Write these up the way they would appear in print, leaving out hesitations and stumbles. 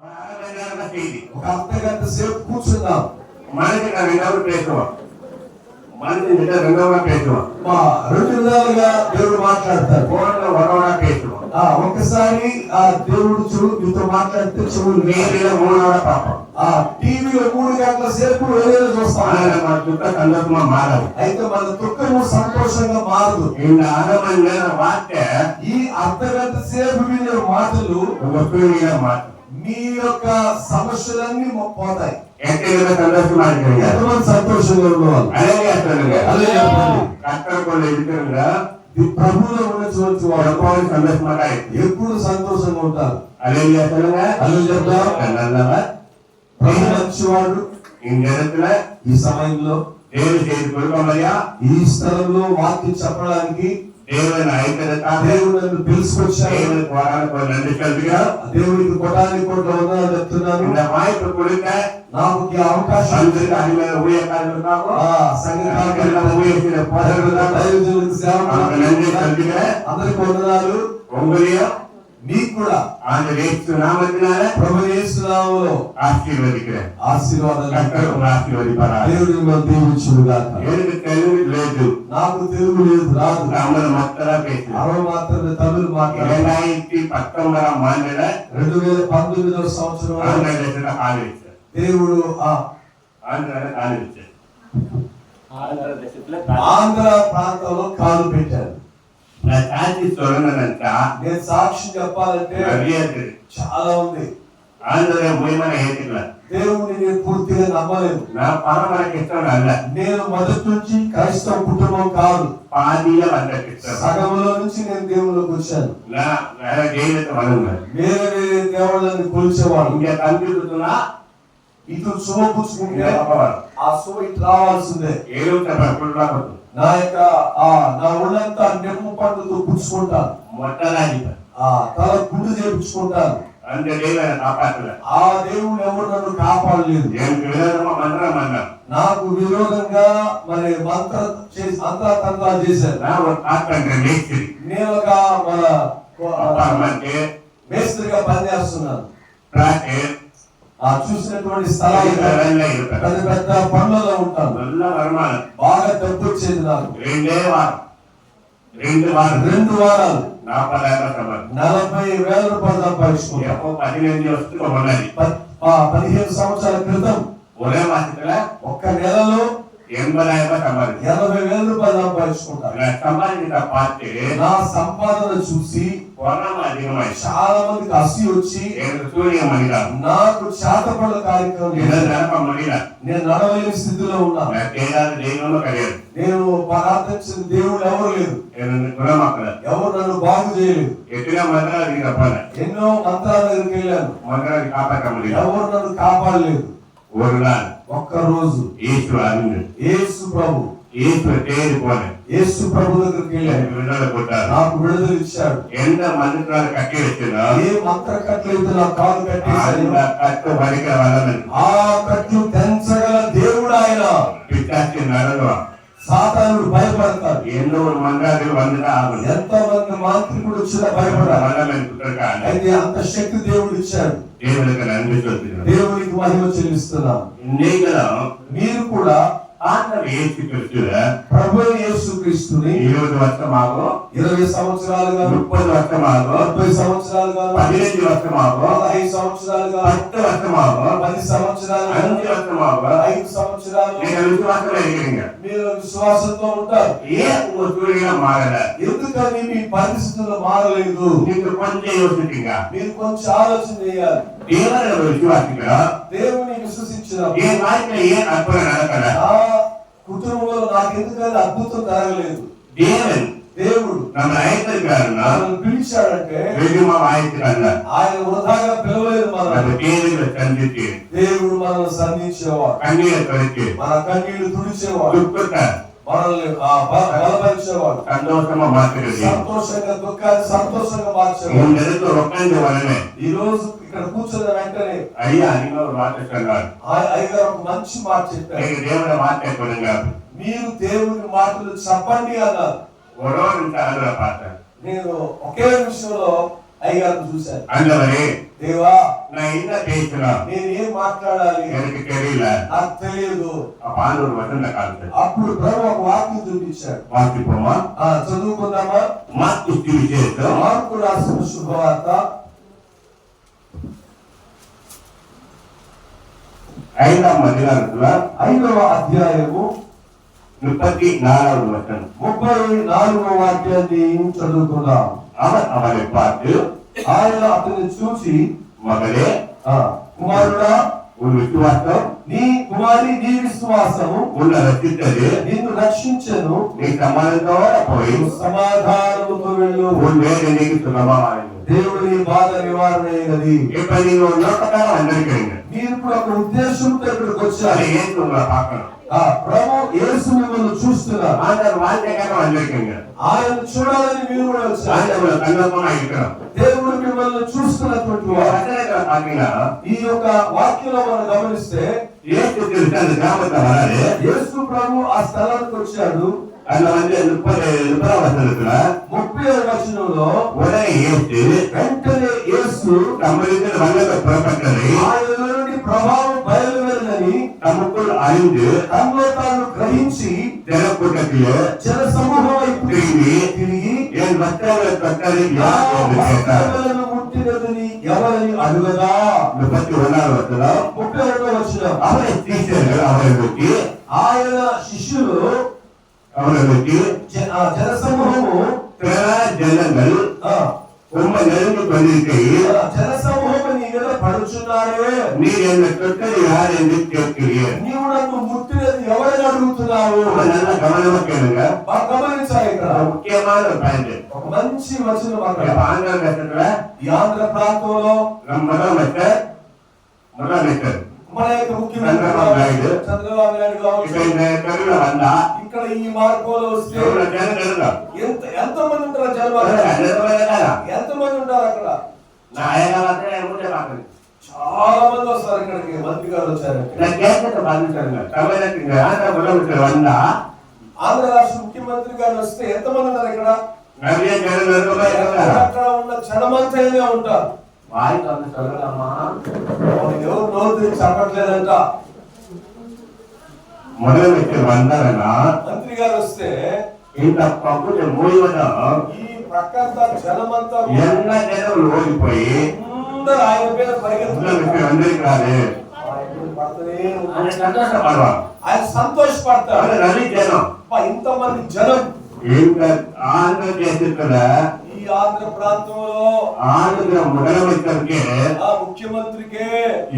ఒక అర్ధగంట సేపు కూర్చుందాం. మనకి రెండవ పేరు మనకి రెండవ పేరు 2 విధాలుగా దేవుడు మాట్లాడతారు. ఒక్కసారి ఆ దేవుడు నీతో మాట్లాడితే చెవులు మూడవ పాపం. టీవీలో 3 గంటల సేపు వేరేదో చూస్తాం. మన దుఃఖ సందర్భంగా మారదు. అయితే మన దుఃఖము సంతోషంగా మారదు. ఈ అర్ధగంట సేపు వినే మాటలు మీ యొక్క సమస్యలన్నీ పోతాయి. ఎంతమంది సంతోషంగా ఉన్నవాళ్ళు ప్రభువులో ఉన్న చూడొచ్చు. ఎప్పుడు సంతోషంగా ఉంటారు. మంచివాడు ఈ సమయంలో ఈ స్థలంలో వాక్యం చెప్పడానికి దేవుడు పిలుచుకొచ్చాడు. దేవుడికి కొటానికి కోట్ల వందనాలు చెప్తున్నాను. నాకు ఈ అవకాశం అందరికి వందనాలు. మీకు కూడా ప్రభు యేసు నామములో ఆశీర్వాదాలు దేవుడు దీవించును గాక. లేదు నాకు తెలుగు లేదు, రాదు. అరవ మాత్రమే తమిళ మాట్లాడాలి. 2019వ సంవత్సరం దేవుడు ఆంధ్ర ప్రాంతంలో కాలు పెట్టారు. నేను సాక్షి చెప్పాలంటే చాలా ఉంది. దేవుడిని నేను పూర్తిగా నమ్మలేదు. నేను మొదటి నుంచి క్రైస్తవ కుటుంబం కాదు. సగంలో నుంచి నేను దేవుళ్ళకి వచ్చాను. వేరే వేరే దేవుళ్ళని కొలిచేవాడు. ఇటు శుభ పుచ్చుకుంటే ఆ శుభ ఇటు రావాల్సిందే. నా యొక్క నా ఒళ్ళంతా నిమ్మ పండుతో పుచ్చుకుంటాను. తల గుండు చేయించుకుంటాను. ఆ దేవుడు ఎవరు నన్ను కాపాడలేదు. నాకు విరోధంగా మరి మంత్రాలు చేశారు. నేను ఒక మేస్త్రిగా పనిచేస్తున్నాను. చూసినటువంటి స్థలాలు పెద్ద పెద్ద పనులలో ఉంటాను. బాగా డబ్బు వచ్చేది నాకు. 2 వారాలు 40,000 రూపాయలు సంపాదించుకున్నాను. 15 సంవత్సరాల క్రితం ఒక్క నెలలో 80,000 రూపాయలు సంపాదించుకుంటాను. నా సంపాదన చూసి చాలా మందికి అసి వచ్చి నాకు చేతపడ కార్యక్రమం నేను నడవలేని స్థితిలో ఉన్నా. నేను ప్రార్థించిన దేవుడు ఎవరు లేదు. ఎవరు నన్ను బాగు చేయలేదు. ఎన్నో మంత్రాల దగ్గరికి వెళ్ళాను. ఎవరు నన్ను కాపాడలేదు. ఒక్క రోజు యేసు ప్రభు దగ్గరికి వెళ్ళాను. నాకు విడుదల ఇచ్చాడు. ఏ మంత్ర కట్లయితే నా కాలు కట్టేశాడు. ఆ కట్లు తెంచగల దేవుడు ఆయన. సాతానుడు భయపడతాడు. ఎంతో మంది మాంత్రికుడు వచ్చినా భయపడాలి. అయితే అంత శక్తి దేవుడు ఇచ్చాడు. దేవునికి మహిమ చెల్లిస్తున్నాం. మీరు కూడా ప్రభు యేసుక్రీస్తుని 20 సంవత్సరాలుగా 30 సంవత్సరాలుగా 15 సంవత్సరాలుగా 10 సంవత్సరాలుగా 5 సంవత్సరాలు మీరు విశ్వాసంతో ఉంటారు. ఎందుకని మీ పరిస్థితులు మారలేదు? మీరు కొంచెం ఆలోచన చేయాలి. దేవుని విశ్వసించిన కుటుంబంలో నాకు ఎందుకని అద్భుతం జరగలేదు. దేవుడు నన్ను పిలిచాడంటే ఆయన వృధాగా పిలవలేదు. దేవుడు మనల్ని సంధించేవాడు. మన కన్నీళ్లు తుడిచేవాడు. మనల్ని బలపరిచేవాడు. సంతోషంగా దుఃఖాన్ని సంతోషంగా మార్చేవాడు. ఈ రోజు ఇక్కడ కూర్చున్న వెంటనే అయ్యగారు ఒక మంచి మాట చెప్పారు. మీరు దేవుని మాటలు చెప్పండి అన్నారు. నేను ఒకే విషయంలో అయ్యగారిని చూశాను. దేవా நான் என்ன பேசுறேன் నేను ఏం మాట్లాడాలి எனக்கு தெரியல నాకు తెలియదు. அப்ப ஆண்டவர் வசந்த காலத்து అప్పుడు ప్రభు ఒక వాక్యం చూపించాడు. வாசிப்போமா చదువుకుందామా? మార్కు సువిశేషం మార్కు రాసిన శుభవార్త 5వ అధ్యాయంలో 5వ అధ్యాయము 34వ వచనం 34వ వాక్యాన్ని చదువుకుందాం. அவர் அவரை பார்த்து ఆయన అతన్ని చూసి, మగలే కుమారుడా, உன் விசுவாசம் నీ కుమారి నీ విశ్వాసము உன்னை రక్షించదు, నిన్ను రక్షించెను, నీ సమాధానంతో పోయి సమాధానముతో వెళ్ళు, உன் வேலை నీకు సులభమైనది. దేవుడి నీ బాధ నివారణ అయినది. இப்ப நீங்க ஒரு நோக்கத்தால வந்திருக்கிறீங்க. మీరు ఇప్పుడు ఒక ఉద్దేశంతో ఇక్కడికి அதை వచ్చారు. ஏற்று உங்களை பார்க்கணும். ప్రభు యేసు మిమ్మల్ని చూస్తున్నారు. ஆண்டவர் வாழ்க்கைக்காக வந்திருக்கீங்க. ఆయన చూడాలని మీరు కూడా వచ్చారు. ஆண்டவர் கண்ணோக்கமா இருக்கணும். దేవుడు మిమ్మల్ని చూస్తున్నటువంటి వాడు. வசனத்துல பாத்தீங்கன்னா ఈ యొక్క వాక్యంలో మనం గమనిస్తే இயேசு கிறிஸ்து அந்த கிராமத்துல வராரு. యేసు ప్రభు ఆ స్థలానికి వచ్చాడు. அதுல வந்து 30వ వచనத்துல 30వ వచనంలో உடனே இயேசு వెంటనే యేసు நம்மளுக்கு வல்லமை புறப்பட்டதை ఆయన నుండి ప్రభావం బయలువెళ్ళని தமக்குள் அறிந்து తనలో తాను గ్రహించి ஜனக்கூட்டத்திலே జన సమూహం వైపు తిరిగి என் வஸ்திரங்களை தொட்டதை నా யார் என்று கேட்டார். వస్త్రములను ముట్టినదని ఎవరని అడుగగా 31వ వచనం 32వ వచనం அவரை சீஷர்கள் அவரை நோக்கி ఆయన శిష్యులు జన సమూహము జనங்கள் ரொம்ப நெருங்கி கொண்டிருக்கையில் జన సమూహము నీ మీద పడుచున్నారే, நீர் என்னை தொட்டது யார் என்று கேட்கிறீர். నీవు నన్ను ముట్టినది ఎవరని అడుగుతున్నావు. நல்லா கவனமா கேளுங்க. గమనించాలి. ఇక్కడ ముఖ్యమైన ஒரு పాయింట్. ఒక మంచి వచనం అక్కడ ఆంధ్ర రాష్ట్రంలో ఈ ఆంధ్ర ప్రాంతంలో முதலமைச்சர் మన యొక్క ముఖ్యమంత్రి చంద్రబాబు నాయుడు కావచ్చు. ఇక్కడ ఈ మార్గంలో వస్తే ఎంత మంది ఉంటారు? ఎంత మంది ఉంటారు అక్కడ? చాలా మంది వస్తారు ఇక్కడికి. మంత్రి గారు వచ్చారంటే ఆంధ్ర రాష్ట్ర ముఖ్యమంత్రి గారు వస్తే ఎంత మంది ఉన్నారు ఇక్కడ? అక్కడ ఉన్న జనమంతా ఉంటారు. ఎవరు నోరు చెప్పట్లేదంట. முதலமைச்சர் வந்தாருன்னா మంత్రి గారు వస్తే இந்த பகுதி முழுவதும் ఈ ప్రక్కంతా జనమంతా எல்லா ஜனங்களும் ஓடி போய் అందరూ ఆయన మీద పరిగెత్తున్నారు. முதலமைச்சர் வந்திருக்காரு சந்தோஷப்படுவாங்க. ఆయన సంతోషపడతారు. రవి జనం ఇంతమంది జనం இந்த ஆந்திர தேசத்துல ఈ ఆంధ్ర ప్రాంతంలో ఆంధ్ర முதலமைச்சருக்கு ఆ ముఖ్యమంత్రికే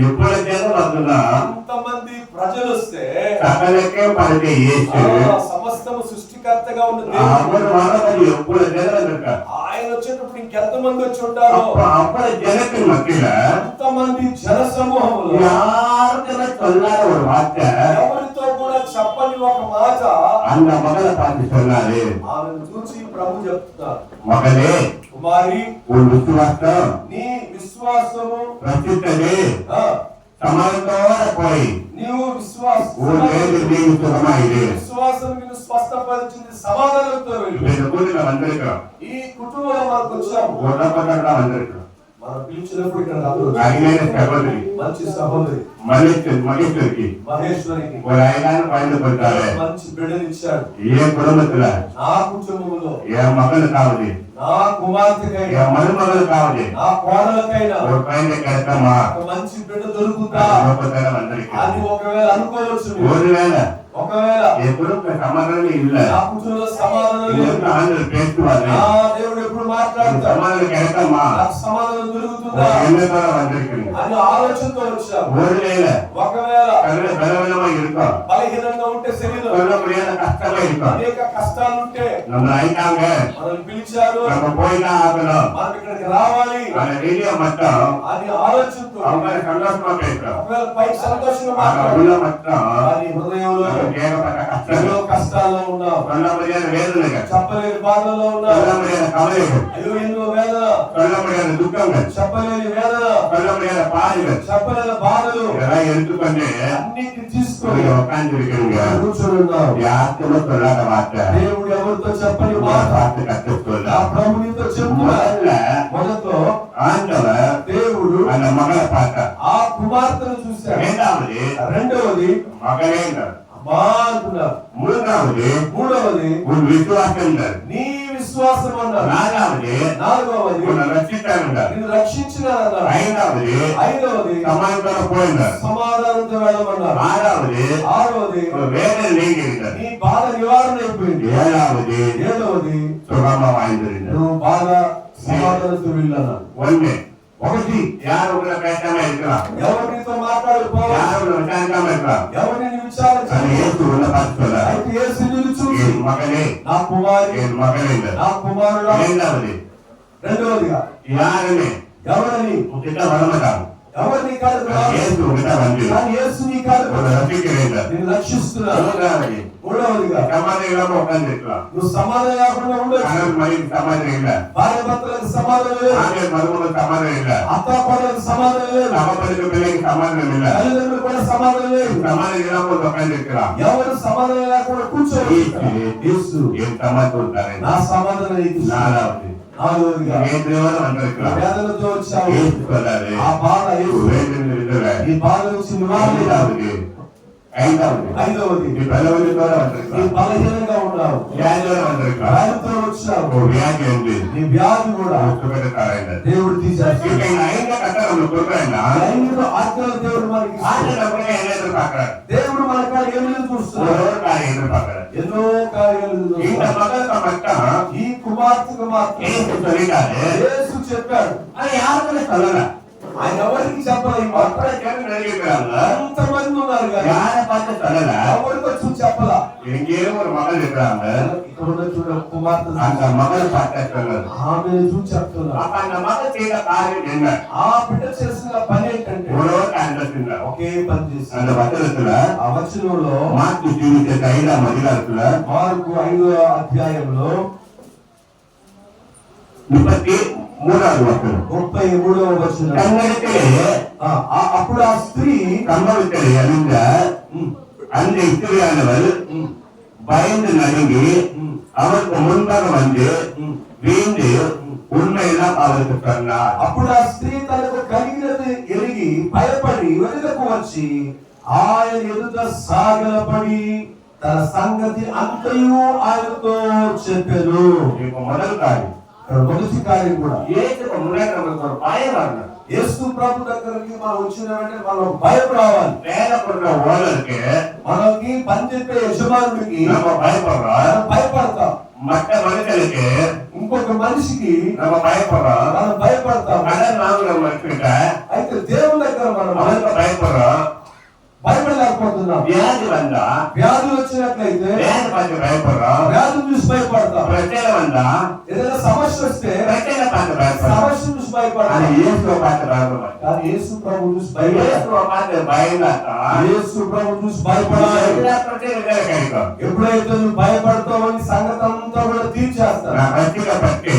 ఎప్పుడు జనం వస్తున్నా ఇంతమంది ప్రజలు వస్తే సకలకే పలికే యేసు సమస్తము సృష్టికర్తగా ఉన్న దేవుడు మనకు ఎప్పుడు జనం ఉంటారు. ఆయన వచ్చేటప్పుడు ఇంకెంత మంది వచ్చి ఉంటారు? అప్పుడు జనకి మధ్యలో ఇంతమంది జన సమూహంలో யாருக்குமே சொல்லாத ஒரு வார்த்தை, ఎవరితో కూడా చెప్పని ఒక మాట அந்த மகளை பார்த்து சொன்னாரு. ఆమెను చూసి ప్రభు చెప్తున్నారు, மகளே కుమారి உன் விசுவாசம் నీ విశ్వాసము రక్షించదు, సమాధానంతో పోయి నీవు విశ్వాసం నిన్ను స్వస్థపరిచింది, సమాధానంతో వెళ్ళు. ఈ కుటుంబంలో మనకు వచ్చాము. మనం పిలిచినప్పుడు ఇక్కడ మంచి సహోదరి మహేశ్వరికి మంచి బిడ్డనిచ్చాడు. ఏ కుటుంబத்துல నా కుటుంబంలో ఏ మగలు కావాలి, నా కుమార్తెకైనా ఏ మరుమగలు కావాలి, నా కోడలకైనా ఒక పైన కడతామా మంచి బిడ్డ దొరుకుతా అది ఒకవేళ అనుకోవచ్చు. ఒకవేళ ఎప్పుడు సమాధానం ఇల్ల నా కుటుంబంలో సమాధానం లేదు. పేర్చువాలి నా దేవుడు ఎప్పుడు మాట్లాడతాడు, సమాధానం కడతామా నాకు సమాధానం దొరుకుతుందా అని ఆలోచనతో వచ్చాము. ఒకవేళ బలహీనంగా ఉంటే శరీరం అనేక కష్టాలు ఉంటే మనల్ని పిలిచారు, మనం ఇక్కడికి రావాలి అని ఆలోచనతో ఒకవేళ పై సంతోషంగా మాట్లాడాలి, హృదయంలో ఎన్నో కష్టాల్లో ఉన్నాం, చెప్పలేని బాధల్లో ఉన్నాం, అయ్యో ఎన్నో వేదన, చెప్పలేని వేదన, చెప్పలేని బాధలు అన్నిటిని తీసుకొని దేవుడు ఎవరితో చెప్పని మాట ప్రభునితో చెప్తున్నా. మొదట్లో దేవుడు அந்த மகளை பார்த்தா ఆ కుమార్తెను చూశాడు. இரண்டாவது రెండవది மகனே అమ్మా అంటున్నారు. மூன்றாவது మూడవది உன் விசுவாசம் నీ విశ్వాసం అన్నారు. నాలుగవది உன்னை ரட்சித்தார் నిన్ను రక్షించినారన్నారు. ఐదవది సమాధానం పోయినారు. సమాధానంతో వెళ్ళమన్నారు. ఆరవది வேதனை நீங்கிருந்தார். నీ బాధ నివారణ అయిపోయింది. ఏడవది சுகமா வாழ்ந்திருந்தார். నువ్వు బాగా సమాధానంతో వెళ్ళన్నారు. ఒకటి யார் உங்களை பேசாம இருக்கலாம், ఎవరు నీతో మాట్లాడకపోవచ్చు, யார் உங்களை விசாரிக்காம இருக்கலாம். ఎవరిని విచారించాలి. இயேசு உன்னை பார்த்து சொல்றார், అయితే యేసు నిన్ను చూసి என் மகனே, నా కుమారి, என் மகனே. నా కుమారుడా. రెండవదిగా யாருமே ఎవరిని உங்ககிட்ட வரமாட்டாங்க. ఎవరిని కాదు, இயேசு உங்ககிட்ட வந்து కానీ యేసు నీ కాదు, உன்னை ரட்சிக்கிறேன். నిన్ను రక్షిస్తున్నాడు. మూడవదిగా சமாதானம் இல்லாம உட்கார்ந்து இருக்கலாம். నువ్వు సమాధానం లేకుండా ఉండొచ్చు. கணவன் மனைவி சமாதானம் இல்ல, భార్య భర్తలకు సమాధానం లేదు, ஆண்கள் மருமகளுக்கு சமாதானம் இல்ல, అత్త కోడలకు సమాధానం లేదు, அப்பனுக்கு பிள்ளைக்கு சமாதானம் இல்ல. తల్లిదండ్రులకు కూడా సమాధానం లేదు. சமாதானம் இல்லாம உட்கார்ந்து இருக்கலாம். ఎవరు సమాధానం లేకుండా కూర్చోవచ్చు. యేసు என் சமாதானம் தரேன். నా సమాధానం నీకు ఇస్తున్నాడు. నాలుగవదిగా வேதனையோட வந்திருக்கலாம். వేదనతో వచ్చావు. యేసు சொல்றாரு, ఆ బాధ యేసు வேதனை இருக்கிற ఈ బాధ నుంచి నివారణ. ఐదవది நீ பலவீனத்தோட నీ வந்திருக்கலாம். బలహీనంగా ఉన్నావు, வியாதியோட வந்திருக்கலாம். వ్యాధితో వచ్చావు. ஒரு வியாதி வந்து నీ వ్యాధి కూడా சுகத்தை தரேன். దేవుడు తీసేస్తాడు. இப்ப இந்த 5 கட்டளை உங்களுக்கு சொல்றேன்னா, ఐదు ఆజ్ఞలు దేవుడు మనకి ఇస్తాడు. ஆண்டு நம்மளே என்ன எதிர்பார்க்கிறார்? దేవుడు మన కాడ ఏమీ చూస్తున్నాడు, ஒரு காரியம் எதிர்பார்க்கிறார். ఎన్నో కార్యాలు இந்த చూస్తున్నాడు. மகளுக்கு மட்டும் ఈ కుమార్తెకు మాత్రం యేసు சொல்லிட்டாரு. యేసు చెప్పాడు. அது யாருக்குமே சொல்லல. ఆయన ఎవరికి చెప్పాలి? மக்களை சேர்ந்து நினைக்கிறாங்க. ఎంతమంది ఉన్నారు కానీ யாரை பார்த்து சொல்லல. ఎవరికి వచ్చి చెప్పలా. எங்கேயோ ஒரு மகள் இருக்கிறாங்க. ఇక్కడ ఉన్న చూడ కుమార్తె அந்த மகளை பார்த்து சொன்னது. ఆమె చూసి చెప్తున్నారు. அப்ப அந்த மகள் செய்த காரியம் என்ன? ఆ బిడ్డ చేసిన పని ఏంటంటే ஒரு காரியத்துல ఒకే పని చేసింది. அந்த వచనத்துல ఆ వచనంలో మార్కు జీవిత 5వ అధ్యాయంలో మార్కు 5వ అధ్యాయంలో 33వ వచనం 33వ వచనం. தன்னிடத்திலே అప్పుడు ఆ స్త్రీ சம்பவித்ததை அறிந்த அந்த இஸ்திரியானவள் பயந்து நடுங்கி அவருக்கு முன்பாக வந்து வீண்டு உண்மையெல்லாம் அவருக்கு சொன்னார். అప్పుడు ఆ స్త్రీ తనకు కలిగినది ఎరిగి భయపడి వెనుకకు వచ్చి ఆయన ఎదుట సాగిలపడి తన సంగతి అంతయు ఆయనతో చెప్పెను. இப்ப முதல் காரியம், మొదటి కార్యం కూడా ஏசுக்கு முன்னாடி நமக்கு ஒரு பயம் வரணும். యేసు ప్రభు దగ్గరికి మనం వచ్చిన వెంటనే మనం భయం రావాలి. வேலை பண்ற ஓனருக்கு మనకి పని చెప్పే యజమానుడికి நம்ம பயப்படுறோம். భయపడతాం. மற்ற மனுஷனுக்கு ఇంకొక మనిషికి நம்ம பயப்படுறோம். మనం భయపడతాం. கடன் வாங்குற மனுஷன்கிட்ட అయితే దేవుని దగ్గర మనం அவனுக்கு பயப்படுறோம். భయపడలేకపోతున్నాం. வியாதி வந்தா వ్యాధులు వచ్చినట్లయితే வேலை பார்த்து பயப்படுறோம். వ్యాధులు చూసి భయపడతాం. பிரச்சனை வந்தா ఏదైనా సమస్య వస్తే பிரச்சனை பார்த்து பயப்படுறோம். సమస్య చూసి భయపడతాం. ஆனா இயேசுவை பார்த்து பயப்பட மாட்டோம். కానీ యేసు ప్రభు చూసి భయపడతాం. இயேசுவை பார்த்து பயந்தாதான் యేసు ప్రభు చూసి భయపడాలి. எல்லா பிரச்சனையும் வேலை கிடைக்கும். ఎప్పుడైతే నువ్వు భయపడతావని సంగతి అంతా కూడా తీర్చేస్తాను. நான் ரட்சிக்கப்பட்டு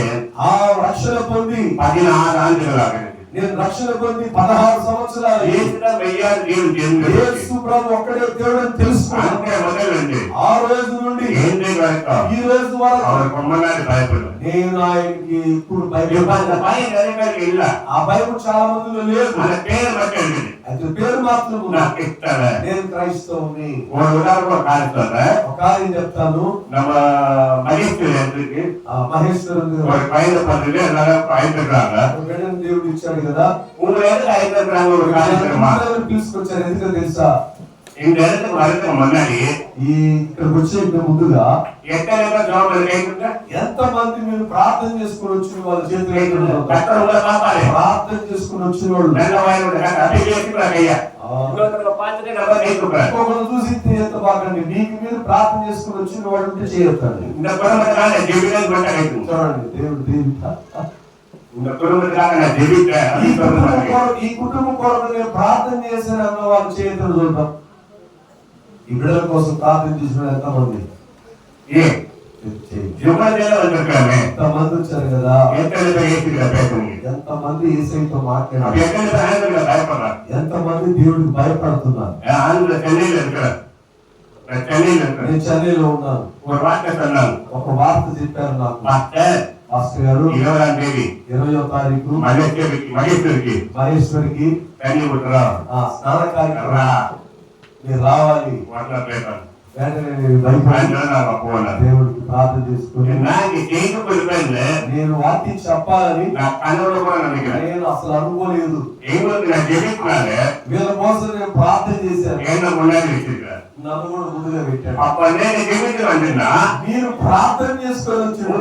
ఆ రక్షణ పొంది 16 ஆண்டுகள் ஆகிறது. నేను రక్షణ పొంది 16 సంవత్సరాలు. இயேசுதான் மெய்யான தேவன் என்று యేసు ప్రభు ఒక్కడే దేవుడు అని తెలుసుకున్నాను. அன்றைய முதல் నుండి ఆ రోజు నుండి இன்றைய வரைக்கும் ఈ రోజు వరకు அவருக்கு ரொம்ப நாள் பயப்படுவேன். నేను ఆయనకి ఇప్పుడు இப்ப அந்த భయపడతాను. பயம் நிறைய பேருக்கு இல்ல. ఆ భయం చాలా మందిలో లేదు. அந்த பேர் மட்டும் இருக்குது. అయితే పేరు మాత్రం ఉంది. நான் கிறிஸ்தவன். నేను క్రైస్తవుని. ஒரு உதாரணம் காரணம் சொல்றேன். ఒక కార్యం చెప్తాను. நம்ம மகேஸ்வரத்துக்கு మహేశ్వరుడు ஒரு பயண பண்றது எல்லாரும் பயந்துடுறாங்க. బిడ్డను దేవుడు ఇచ్చాడు కదా. உங்களை எதுக்கு அழைத்திருக்கிறாங்க ஒரு காரியம் தெரியுமா? అందరూ తీసుకొచ్చారు. ఎందుకో తెలుసా? இந்த இடத்துக்கு வரதுக்கு முன்னாடி ఇక్కడికి వచ్చే ముందుగా எத்தனை பேர் ஜோம் கைக்குங்க? ఎంత మంది మీరు ప్రార్థన చేసుకుని వచ్చిన వాళ్ళ చేతులు கர்த்தர் உங்களை பார்ப்பாரு. ప్రార్థన చేసుకుని వచ్చిన వాళ్ళు நல்ல வாயிலோட அப்படியே வச்சுக்கிறாங்க ஐயா. இன்னொருத்தர பார்த்துட்டு நம்ம கை கொடுக்குறாரு. ఇంకొకరు చూసి ఎంత బాగండి. మీకు మీరు ప్రార్థన చేసుకుని వచ్చిన వాళ్ళు ఉంటే చేయొద్దండి. இந்த குடும்பத்துக்காக நான் ஜெபிக்கிறேன்னு சொல்லிட்டு கைக்குங்க. చూడండి దేవుడు దీవిత. இந்த குடும்பத்துக்காக நான் ஜெபிக்கிறேன். ఈ కుటుంబం కొరకు నేను ప్రార్థన చేశాను అన్న వాళ్ళు చేతులు చూద్దాం. ఈ బిడ్డల కోసం ప్రార్థన చేసిన ఎంతమంది? ஜெபத்தேல வந்திருக்காங்க. ఎంతమంది వచ్చారు కదా. எத்தனை பேர் ஏசுகிற பேசுறீங்க? ఎంతమంది యేసయ్యతో మాట్లాడారు. எத்தனை பேர் ஆண்டவரை பயப்படுறாங்க? ఎంతమంది దేవుడికి భయపడుతున్నారు. ஆண்டவர் சென்னையில இருக்கிறார். நான் சென்னையில இருக்கிறேன். నేను చెన్నైలో ఉన్నాను. ஒரு வார்த்தை சொன்னாங்க. ఒక వార్త చెప్పారు నాకు. மாஸ்டர் పాస్టర్ గారు 20వ తేదీ 20వ తారీఖు మహేశ్వరికి పెళ్లి పుట్టరా స్నాన కార్యక్రమం రా మీరు రావాలి. మాట్లాడలేదు వెంటనే నేను భయపడి దేవుడికి ప్రార్థన చేసుకుని నేను వాక్యం చెప్పాలని నేను అసలు అనుకోలేదు. వీళ్ళ కోసం నేను ప్రార్థన చేశాను. నన్ను కూడా ముందుగా పెట్టాను. మీరు ప్రార్థన చేసుకొని వచ్చింటే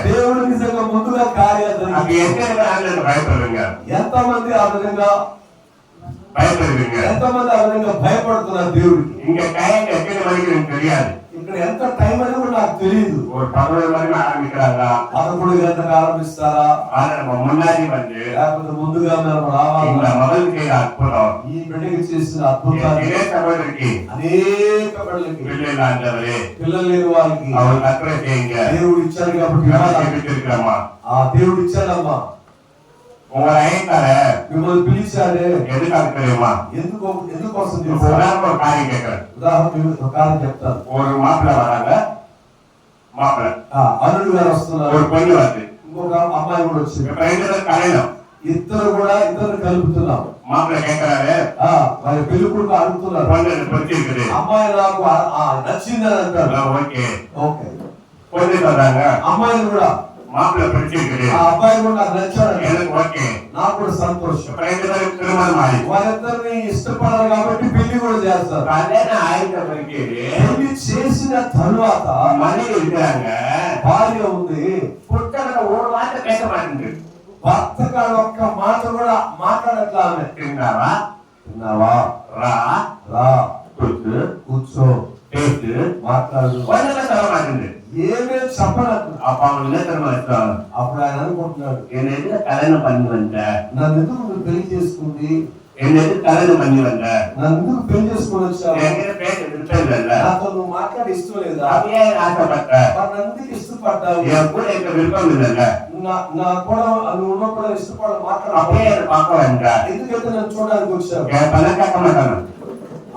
దేవుడు నిజంగా ముందుగా కార్యాలు ఎంతమంది ఆ విధంగా ఎంతమంది ఆ విధంగా భయపడుతున్నారు దేవుడికి. ఇంకా టైం ఎక్కడ వరకు తెలియాలి. ఇక్కడ ఎంత టైం అని కూడా నాకు తెలియదు. 11 వరకు ఆరంభించాలా 11 గంటలకు ఆరంభిస్తారా లేకపోతే ముందుగా మేము రావాలి. ఈ బిడ్డకి చేసిన అద్భుతాలు అనేక పిల్లలు లేని వాళ్ళకి దేవుడు ఇచ్చారు కాబట్టి ఆ దేవుడు ఇచ్చాడమ్మా. మిమ్మల్ని పిలిచాడే ఎందుకోసం ఉదాహరణ కారణం చెప్తాను. అల్లుడు గారు వస్తున్నారు, ఇంకొక అమ్మాయి కూడా వచ్చింది. ఇద్దరు కలుపుతున్నాం. పెళ్లి కొడుకు అడుగుతున్నారు అమ్మాయి నాకు నచ్చిందని అంటారు. ఓకే అమ్మాయిని కూడా అబ్బాయి కూడా నాకు నచ్చాడు, నాకు కూడా సంతోషం. వారిద్దరిని ఇష్టపడాలి కాబట్టి పెళ్లి కూడా చేస్తారు. పెళ్లి చేసిన తరువాత భార్య ఉంది, భర్త గారు ఒక్క మాట కూడా మాట్లాడట్లా. ఆమె తిన్నావా రా రా కూర్చో మాట్లాడు ఏమే చెప్పనట్టు. అప్పుడు ఆయన అనుకుంటున్నాడు నన్ను ఎందుకు పెళ్లి చేసుకుంది, నన్ను ఎందుకు పెళ్లి చేసుకుని వచ్చావు, నాతో నువ్వు మాట్లాడి ఇష్టం లేదా, నన్ను ఇష్టపడ్డావు, నా కూడా నువ్వు ఉన్నప్పుడు ఇష్టపడ మాట్లాడు, ఎందుకైతే నన్ను చూడడానికి వచ్చావు.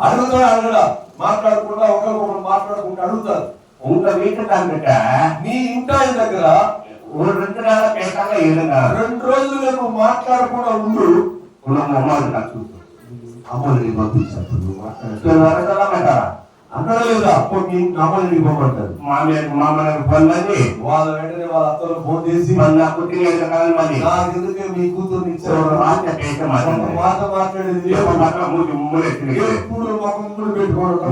అడగడా మాట్లాడకుండా ఒకరికొకరు మాట్లాడకుండా అడుగుతారు. నీ ఇంటి దగ్గర 2 రోజులుగా నువ్వు మాట్లాడకుండా ఉండు. అమ్మని పంపించారు అంటారా లేదా? అమ్మని పంపంటారు. వాళ్ళ వెంటనే వాళ్ళ అత్తలు ఫోన్ చేసి నాకెందుకే మీ కూతురు ఇచ్చారు మాట మాట్లాడేది ఎప్పుడు ముగ్గురు పెట్టుకోవడం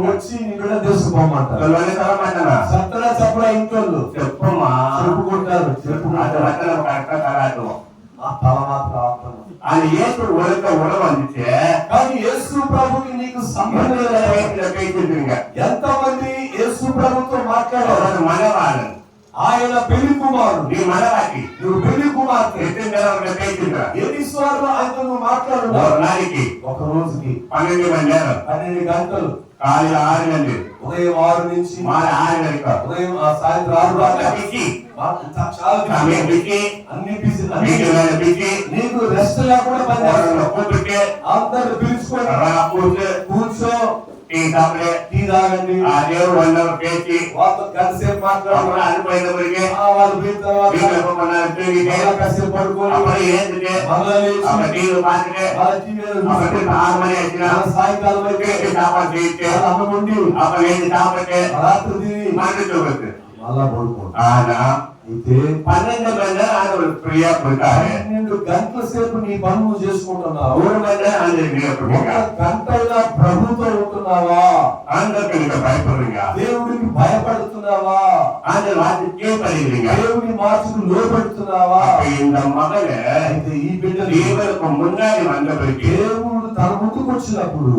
వచ్చి నీ బిడ్డ తెలుసుకోమంటారు. సత్తడా చెప్పడా ఇంట్లో చెప్పుకుంటారు. తల మాత్రం అని యేసు ఉడవందితే కానీ యేసు ప్రభుకి నీకు సంబంధం ఎంతమంది యేసు ప్రభుతో మాట్లాడారు? మనవాడు ఆయన పెళ్లి కుమారుడు, నీ మనవాకి నువ్వు పెళ్లి కుమార్తె. ఎన్నిసార్లు ఆయనతో నువ్వు మాట్లాడు? ఒక రోజుకి 12 గంటలు. ఉదయం 6 నుంచి ఉదయం సాయంత్రం 6 దాకా అన్ని బిజీ. నీకు రెస్ట్ లేకుండా పని అందరు పిలుచుకొని కూర్చో టీ తాగండి. దేవుడు పేచి వాళ్ళతో కలిసేపు మాట్లాడు. వాళ్ళు పోయిన తర్వాత కాసేపు పడుకోని సాయంకాలం అన్నం వండి రాత్రి తిని మళ్ళా పడుకోండి. అయితే 12 గంటల సేపు నీ పనులు చేసుకుంటున్నావు. గంటైనా ప్రభుత్వం ఉంటున్నావా? దేవుడికి భయపడుతున్నావా? దేవుడి మాటకు లోబడుతున్నావా? అయితే ఈ బిడ్డ దేవుడు తన ముందుకు వచ్చినప్పుడు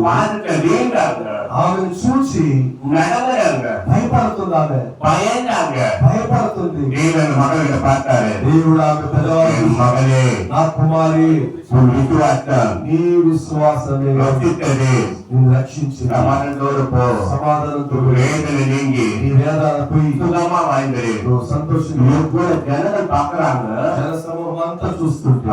ఆమెను చూసి భయపడుతుంది. భయపడుతుంది. దేవుడు ఆమె పెద్దవాడు నా కుమారి నీ విశ్వాసమే నిన్ను రక్షించి సమాధానంతో నీ వేదాలు పోయి సంతోషంగా జన సమూహం అంతా చూస్తుంటే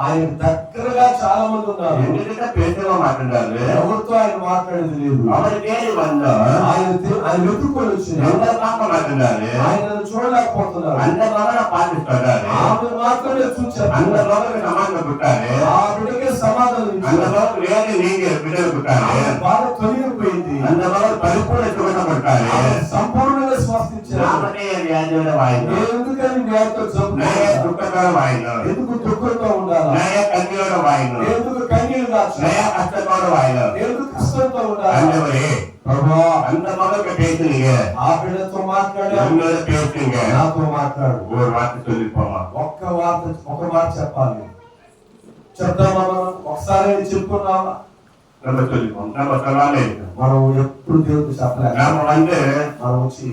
ఆయన దగ్గరగా చాలా మంది ఉన్నారు. எங்ககிட்ட பேசவே மாட்டேன்றாரு. ఎవరితో ఆయన మాట్లాడేది లేదు. அவர் தேடி வந்தா ఆయన వెతుక్కొని వచ్చిన எங்களை பார்க்க மாட்டேன்றாரு. ఆయనను చూడలేకపోతున్నారు. அந்த மகனை பார்த்து சொல்றாரு. ఆమె మాత్రమే చూచారు. அந்த மகனுக்கு சமாதானம் கொடுத்தாரு. ఆ బిడ్డకే సమాధానం அந்த ఇచ్చారు. மகனுக்கு வேற நீங்க விடுதலை கொடுத்தாரு. ఆయన బాధ తొలగిపోయింది. அந்த மகன் பரிபூர்ణ சுகத்தை கொடுத்தாரு. ఆయన సంపూర్ణంగా స్వస్థించారు. நாமட்டே వ్యాధిயோட వాయిను. ఎందుకని వ్యాధితో జబ్బు? నయ దుఃఖతోడ వాయిను. ఎందుకు దుఃఖంతో ఉండాలి? నయ కన్నీయోட వాయిను. ఎందుకు కన్నీరు కాచాలి? నయ కష్టతోడ వాయిను. ఎందుకు కష్టంతో ఉండాలి? ஆண்டவரே, ప్రభువా, அந்த மகனுக்கு பேசுனீங்க. ఆ బిడ్డతో మాట్లాడారు. என்னோட பேசுங்க. నాతో మాట్లాడు. ஒரு வார்த்தை சொல்லிப்போமா. ఒక మాట చెప్పాలి. చెప్తామా? మనం ఒకసారి చెప్పుకున్నామా? நம்ம சொல்லிப்போம். நம்ம சொல்லாம இருக்கோம். మనం ఎప్పుడు దేవుడికి చెప్పలేదు. நாம మనం వచ్చి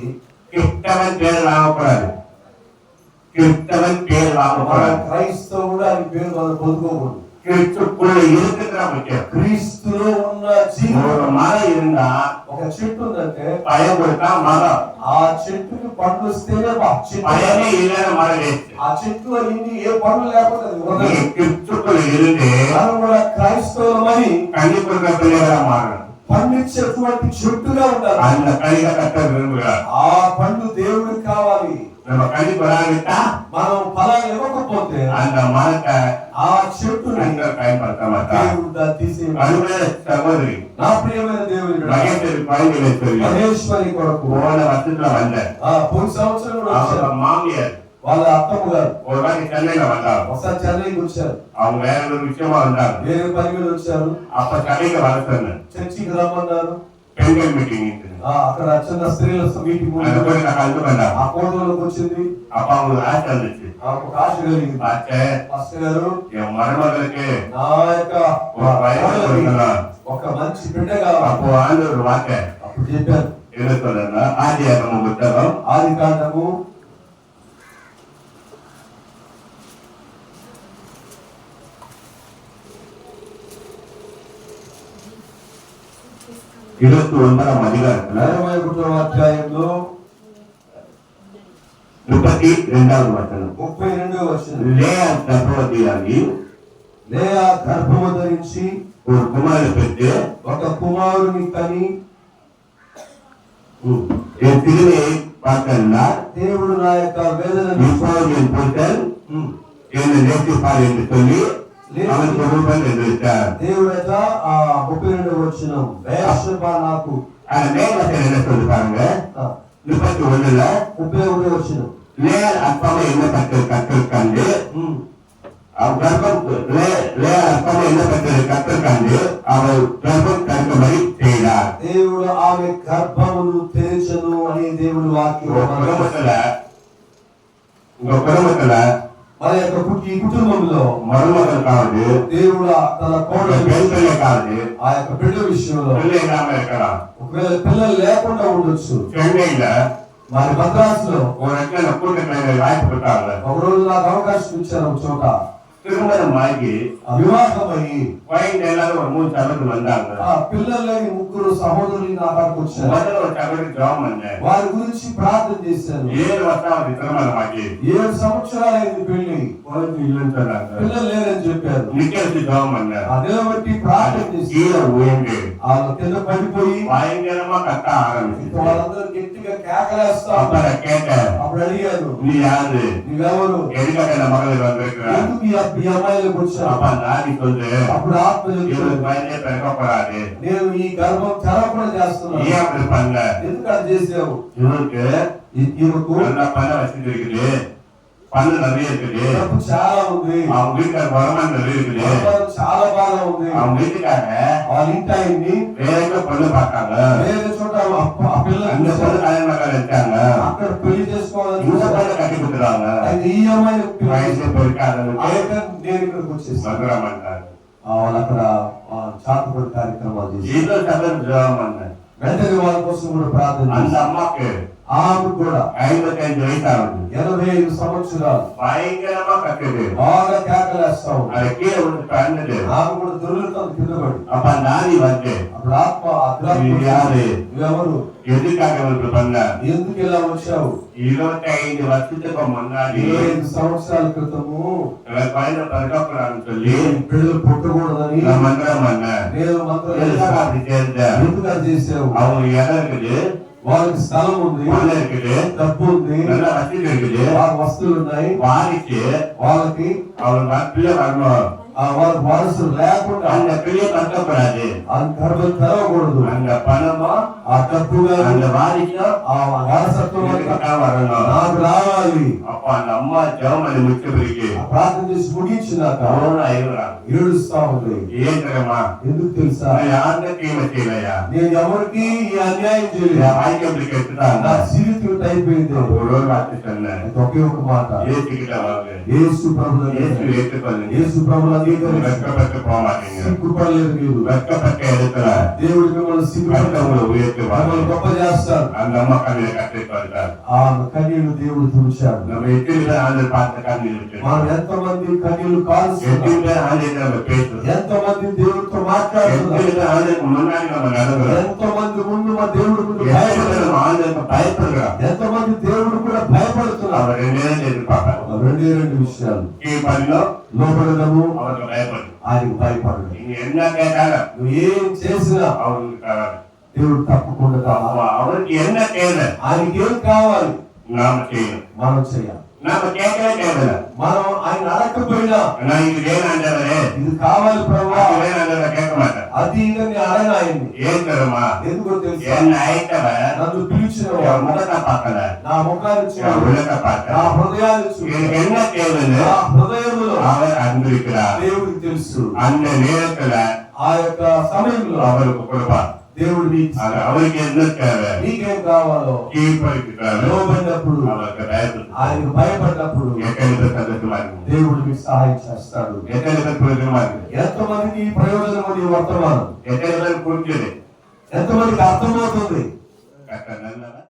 கிறிஸ்தவன் பேர் வாங்கக்கூடாது. கிறிஸ்தவன் பேர் வாங்கக்கூடாது. క్రైస్తవుడు అని పేరు మనం పొందుకోకూడదు. கிறிஸ்துக்குள்ள இருக்கிற முக்கியம். క్రీస్తులో ఉన్న ஒரு జీవితం. மரம் இருந்தா ఒక చెట్టు ఉందంటే பயம் கொடுத்தா மரம். ఆ చెట్టుకి పండ్లు వస్తేనే చెట్టు. பயமே இல்லைன்னு மரம் வேஸ்ட். ఆ చెట్టు ఇన్ని ఏ పండ్లు లేకపోతే అది ఉండదు. நீ கிறிஸ்துக்குள்ள இருந்து మనం కూడా క్రైస్తవులమని கனி கொடுக்கிற பிள்ளைகளா மாறணும். పండించేటువంటి చెట్టుగా ఉండాలి. அந்த கனிகளை கத்த விரும்புகிறார். ఆ పండు దేవుడికి కావాలి. நம்ம கனி கொடாவிட்டா మనం ఫలాన్ని ఇవ్వకపోతే அந்த மரத்தை ఆ చెట్టుని பயன்படுத்த மாட்டார். దేవుడు దాన్ని తీసేయాలి. அருமையான சகோதரி, నా ప్రియమైన దేవుని బిడ్డ, மகேஸ்வரி குழந்தைகளை சொல்லி మహేశ్వరి కొరకు போன வருஷத்துல வந்தேன். పోయిన సంవత్సరం కూడా వచ్చారు. அவங்க மாமியார் వాళ్ళ అత్తమ్మ గారు ஒரு வாட்டி சென்னையில வந்தாங்க. ఒకసారి చెన్నైకి వచ్చారు. அவங்க வேற ஒரு விஷயமா வந்தாங்க. వేరే పని మీద వచ్చారు. அப்ப சபைக்கு வர சொன்னேன். చర్చికి రమ్మన్నారు. பெண்கள் மீட்டிங் అక్కడ చిన్న స్త్రీల మీటింగ్ அது போய் நான் கலந்து பண்ணேன். ఆ కోటలోకి వచ్చింది. அப்ப அவங்களுக்கு ஆசை இருந்துச்சு. ఒక ఆశ కలిగింది. பார்த்தேன், పాస్టర్ గారు, என் மருமகளுக்கு నా యొక్క ஒரு வயசு கொடுக்கலாம். ఒక మంచి బిడ్డ కావాలి. அப்போ ஆண்டு ஒரு வார்த்தை అప్పుడు చెప్పారు. என்ன சொல்றேன்னா, ஆதியாகம புத்தகம் ఆది కాండము 29వ అధికారంలో 21వ అధ్యాయంలో 32వ వచనం. 32వ వచనం. లేయా గర్భవతియాగి లేయా గర్భము ధరించి ஒரு குமாரனை பெற்று ఒక కుమారుని కని என் சிறுமையை பார்த்தார். దేవుడు నా యొక్క వేదనను இப்போது என் புத்தன் என்னை நேசிப்பார் என்று சொல்லி அவன் குடும்பம் எதிர்த்தார். దేవుడట 32వ వచనం. వేషబా నాకు மேலத்தில் என்ன சொல்லி பாருங்க, 31ல 31వ వచనం. லேயர் அப்பமா என்ன கற்று கண்டு அவள் கர்ப்பம் லேயர் அப்பமா என்ன கற்று கண்டு அவள் கர்ப்பம் கற்கும்படி செய்தார். దేవుడు ఆమె గర్భమును తెరచెను అని దేవుడి వాక్యం. உங்க குடும்பத்துல మన యొక్క ఈ కుటుంబంలో மருமகள் காவது, దేవుడు తన కోడలు பெண் பிள்ளை காவது, ఆ యొక్క బిడ్డ విషయంలో பிள்ளை இல்லாம இருக்கலாம். ఒకవేళ పిల్లలు లేకుండా ఉండొచ్చు. சென்னையில మరి మద్రాసులో ஒரு இடத்துல கூட்டத்தில் வாய்ப்பு கொடுத்தாங்க. ఒక రోజు నాకు అవకాశం ఇచ్చారు. ఒక చోట திருமணம் ஆகி వివాహమయ్యి குழந்தை எல்லாரும் ஒரு 3 சகோதரர் வந்தாங்க. ఆ పిల్లలు లేని 3 సహోదరులు నా కాడికి వచ్చారు. முதல்ல ஒரு சகோதரி ஜெபம் பண்ணேன். వారి గురించి ప్రార్థన చేశాను. 7 வருஷம் அவருக்கு திருமணம் ஆகி 7 సంవత్సరాలైంది పెళ్లి. குழந்தை இல்லைன்னு சொன்னாங்க. పిల్లలు లేరని చెప్పారు. நிக்க வச்சு ஜெபம் பண்ணேன். ఆ నిలబెట్టి ప్రార్థన చేసి கீழே உயர்ந்து ఆ కింద పడిపోయి பயங்கரமா கத்த ஆரம்பிச்சு. వాళ్ళందరూ గట్టిగా కేకలేస్తా அப்புறம் கேட்டேன், అప్పుడు అడిగారు, நீ யாரு, నువ్వెవరు, எதுக்காக இந்த மகளிர் வந்திருக்கிறா? ఎందుకు ఈ అమ్మాయిలకు వచ్చావు? அப்ப நாடி சொல்லு, అప్పుడు ఆత్మ చెప్తుంది, இவருக்கு குழந்தைய பிறக்கப்படாது. నేను ఈ గర్భం తెరవకుండా చేస్తున్నాను. ஏன் அப்படி பண்ணல? ఎందుకు అది చేసావు? இவருக்கு ఈమెకు நல்லா பணம் வச்சுட்டு இருக்குது, பணம் நிறைய இருக்குது, డబ్బు చాలా ఉంది, அவங்க வீட்டுக்கார வருமானம் நிறைய இருக்குது, వ్యాపారం చాలా బాగా ఉంది. அவங்க வீட்டுக்காரங்க వాళ్ళ ఇంటి ఆయన్ని வேற எங்க பொண்ணு பார்த்தாங்க. వేరే చోట ఆ పిల్లలు அந்த பொண்ணு கல்யாணம் பண்ண வச்சாங்க. అక్కడ పెళ్లి చేసుకోవాలని இந்த చూశారు. பொண்ணு கட்டி கொடுக்குறாங்க. అయితే ఈ అమ్మాయి வயசு போயிருக்காதுன்னு నేను ఇక్కడికి వచ్చేసాను. மதுரம் பண்ணாரு. వాళ్ళు అక్కడ చాటుపడి కార్యక్రమాలు చేసి ஏதோ சபர் ஜெபம் பண்ணேன். వెంటనే వాళ్ళ కోసం కూడా ప్రార్థన அந்த చేశాను. அம்மாக்கு ఆమె కూడా 55 வயசு ஆகுது. 85 సంవత్సరాలు பயங்கரமா கட்டுது. బాగా కేకలేస్తా ఉంది. அது கீழே வந்து கண்டது. ఆమె కూడా దొరుకుతుంది కింద పడి. அப்ப நாடி வந்து అప్పుడు ఆత్మ இது யாரு? ఎవరు? எதுக்காக இவர்கள் பண்ணார்? ఎందుకు ఇలా వచ్చావు? 25 வருஷத்துக்கு முன்னாடி 25 సంవత్సరాల క్రితము எனக்கு குழந்தை பிறக்கக்கூடாதுன்னு சொல்லி పిల్లలు పుట్టకూడదని நான் மந்திரம் பண்ணேன். నేను మంత్రం எதுக்காக அப்படி சேர்ந்தேன்? ఎందుకు అది చేసావు? அவங்க இடம் இருக்குது, వాళ్ళకి స్థలం ఉంది, பணம் இருக்குது, డబ్బు ఉంది, நல்ல వసதி இருக்குது, వాళ్ళ వస్తువులు ఉన్నాయి, வாரிச்சு వాళ్ళకి அவங்க பிள்ளை வரணும். వాళ్ళకి వారసులు లేకుండా அந்த பிள்ளை பிறக்கக்கூடாது. ఆ గర్భం తెరవకూడదు. அந்த பணமும் ఆ డబ్బు அந்த வாரிசும் ఆ వారసత్వం எனக்கு అంతా தான் வரணும். నాకు రావాలి. அப்ப அந்த అమ్మ ஜெபம் பண்ணி முடிச்ச பிறகு ఆ ప్రార్థన చేసి ముగించినాక அவனும் அழுகுறான். ఏడుస్తా ఉంది. ஏன் தெரியுமா? ఎందుకు తెలుసా? நான் யாருக்கும் தீமை செய்யலையா? నేను ఎవరికి ఈ అన్యాయం చేయలేదు. என் வாழ்க்கை அப்படி கெட்டுட்டாங்க. నా జీవితం అయిపోయింది. ஒரு வார்த்தை சொன்னேன், ఒకే ఒక మాట, ஏற்றுக்கிட்ட வாங்க, యేసు ప్రభువు இயேசு ஏற்றுக்கொள்ளுங்க. యేసు ప్రభువు అంగీకరించి வெட்கப்பட்டு போக மாட்டீங்க. సిగ్గుపడలేదు. మీరు வெட்கப்பட்ட இடத்துல దేవుడు మిమ్మల్ని సిగ్గుపడతాడు, அடுத்தவங்களை உயர்த்துவாங்க. మిమ్మల్ని గొప్ప చేస్తాడు. அந்த అమ్మ కన్నీరు కట్టేసి పడతారు. ఆ కన్నీళ్లు దేవుడు తుడిచాడు. நம்ம எத்தனை பேர் ஆண்டவர் பார்த்த கண்ணீர் இருக்கு? మనం ఎంతమంది కన్నీళ్లు కాల్స్తున్నాం, எத்தனை பேர் ஆண்டவர் நம்ம பேசுறோம்? ఎంతమంది దేవుడితో எத்தனை మాట్లాడుతున్నాం, பேர் ஆண்டவருக்கு முன்னாடி நம்ம நடக்கிறோம்? ఎంతమంది ముందు మా దేవుడి ముందు எத்தனை பேர் భయపడుతున్నాం, நம்ம ஆண்டவருக்கு பயப்படுறோம்? ఎంతమంది దేవుడు కూడా భయపడుతున్నారు. அவர் ரெண்டே எதிர்பார்ப்பார். రెండు విషయాలు, கீழ்ப்படினோ లోపడము, அவருக்கு பயப்படும். ఆయనకు భయపడదు. நீங்க என்ன கேட்டாலும் నువ్వు ఏం చేసినా அவருக்கு தராது. దేవుడు తప్పకుండా அப்ப அவருக்கு என்ன தேவை ఆయనకి ఏం కావాలి நாம செய்யணும். మనం చేయాలి. நாம கேட்கவே தேவையில்லை. మనం ఆయన అడగకపోయినా நான் இது வேணாண்டவரே, ఇది కావాలి ప్రభువా, அது வேணாண்டவரை கேட்க மாட்டேன். అది ఇదని అడగ ఆయన్ని. ஏன் தெரியுமா? ఎందుకో తెలుసా? என்ன அழைத்தவர் నన్ను పిలిచిన என் முகத்தை பார்க்கல, నా ముఖాన్ని என் చూడు, உள்ளத்தை నా பார்க்கல. హృదయాన్ని చూడు. எனக்கு என்ன தேவைன்னு నా హృదయంలో அவர் அன்பிருக்கிறார். దేవుడికి తెలుసు. அந்த நேரத்துல ఆ యొక్క సమయంలో அவருக்கு கொடுப்பார். దేవుడు నీకు அது அவருக்கு என்ன தேவை? నీకేం కావాలో கீழ்ப்படுத்திட்டாரு. లోబడినప్పుడు, அவருக்கு பயப்படு. ఆయనకు భయపడినప్పుడు எத்தனை பேர் சந்தோஷமா இருக்கு? దేవుడు మీకు సహాయం చేస్తాడు. எத்தனை பேர் பிரயோஜனமா இருக்கு? ఎంతమందికి ఈ ప్రయోజనం ఈ వర్తమానం, எத்தனை பேர் புரிஞ்சது? ఎంతమందికి అర్థమవుతుంది? கர்த்தர் நல்லவர்.